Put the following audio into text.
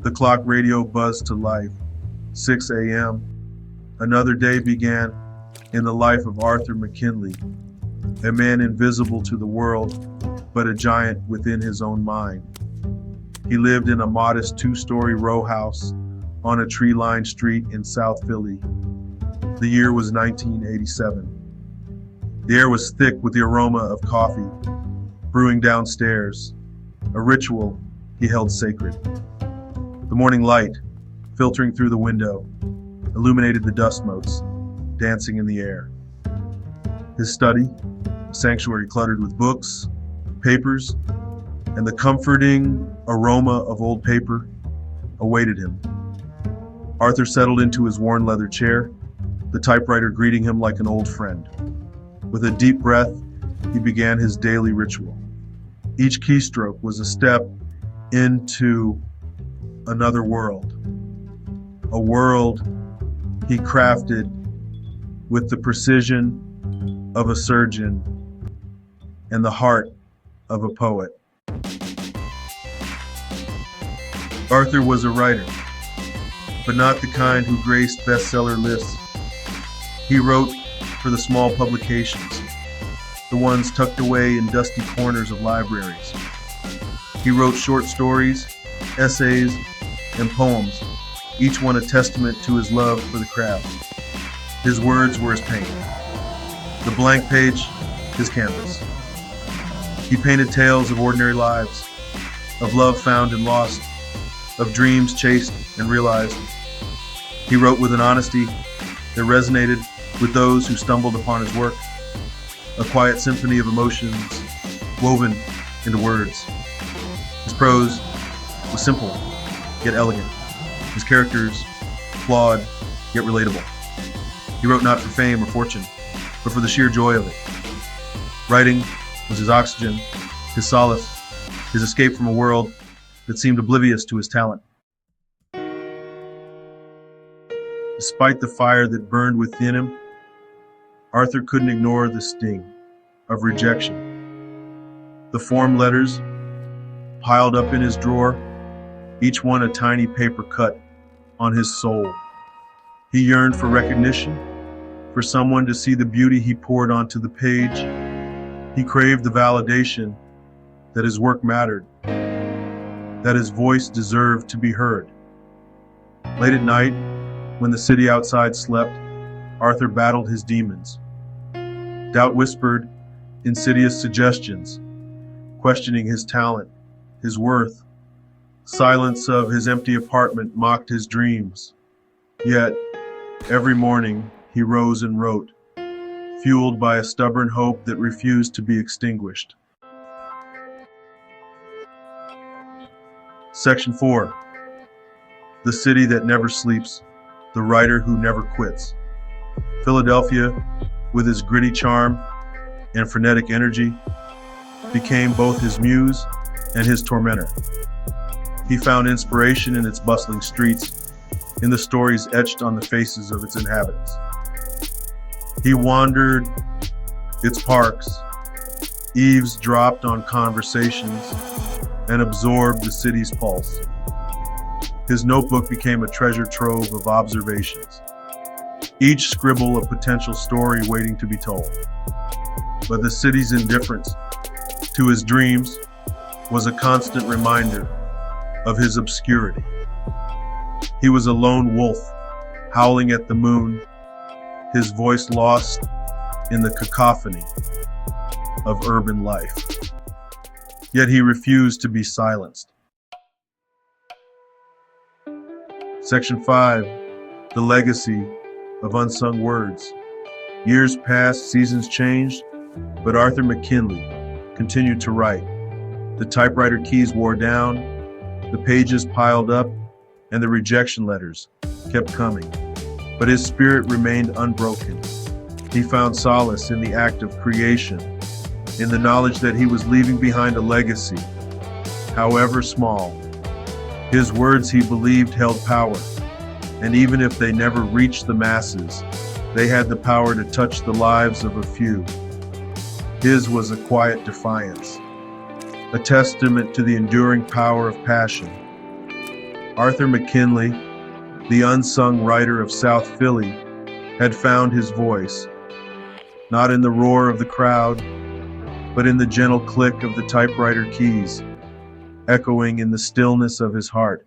The clock radio buzzed to life. 6 a.m. Another day began in the life of Arthur McKinley, a man invisible to the world, but a giant within his own mind. He lived in a modest 2-story row house on a tree-lined street in South Philly. The year was 1987. The air was thick with the aroma of coffee brewing downstairs, a ritual he held sacred. The morning light, filtering through the window, illuminated the dust motes dancing in the air. His study, a sanctuary cluttered with books, papers, and the comforting aroma of old paper, awaited him. Arthur settled into his worn leather chair, the typewriter greeting him like an old friend. With a deep breath, he began his daily ritual. Each keystroke was a step into another world, a world he crafted with the precision of a surgeon and the heart of a poet. Arthur was a writer, but not the kind who graced bestseller lists. He wrote for the small publications, the ones tucked away in dusty corners of libraries. He wrote short stories, essays, and poems, each one a testament to his love for the craft. His words were his paint. The blank page, his canvas. He painted tales of ordinary lives, of love found and lost, of dreams chased and realized. He wrote with an honesty that resonated with those who stumbled upon his work, a quiet symphony of emotions woven into words. His prose was simple, yet elegant. His characters flawed, yet relatable. He wrote not for fame or fortune, but for the sheer joy of it. Writing was his oxygen, his solace, his escape from a world that seemed oblivious to his talent. Despite the fire that burned within him, Arthur couldn't ignore the sting of rejection. The form letters piled up in his drawer, each one a tiny paper cut on his soul. He yearned for recognition, for someone to see the beauty he poured onto the page. He craved the validation that his work mattered, that his voice deserved to be heard. Late at night, when the city outside slept, Arthur battled his demons. Doubt whispered insidious suggestions, questioning his talent, his worth. Silence of his empty apartment mocked his dreams. Yet, every morning, he rose and wrote, fueled by a stubborn hope that refused to be extinguished. Section 4. The city that never sleeps, the writer who never quits. Philadelphia, with his gritty charm and frenetic energy, became both his muse and his tormentor. He found inspiration in its bustling streets, in the stories etched on the faces of its inhabitants. He wandered its parks, eavesdropped on conversations, and absorbed the city's pulse. His notebook became a treasure trove of observations, each scribble a potential story waiting to be told. But the city's indifference to his dreams was a constant reminder of his obscurity. He was a lone wolf, howling at the moon, his voice lost in the cacophony of urban life. Yet he refused to be silenced. Section 5. The legacy of unsung words. Years passed, seasons changed, but Arthur McKinley continued to write. The typewriter keys wore down, the pages piled up, and the rejection letters kept coming. But his spirit remained unbroken. He found solace in the act of creation, in the knowledge that he was leaving behind a legacy, however small. His words, he believed, held power, and even if they never reached the masses, they had the power to touch the lives of a few. His was a quiet defiance, a testament to the enduring power of passion. Arthur McKinley, the unsung writer of South Philly, had found his voice, not in the roar of the crowd, but in the gentle click of the typewriter keys, echoing in the stillness of his heart.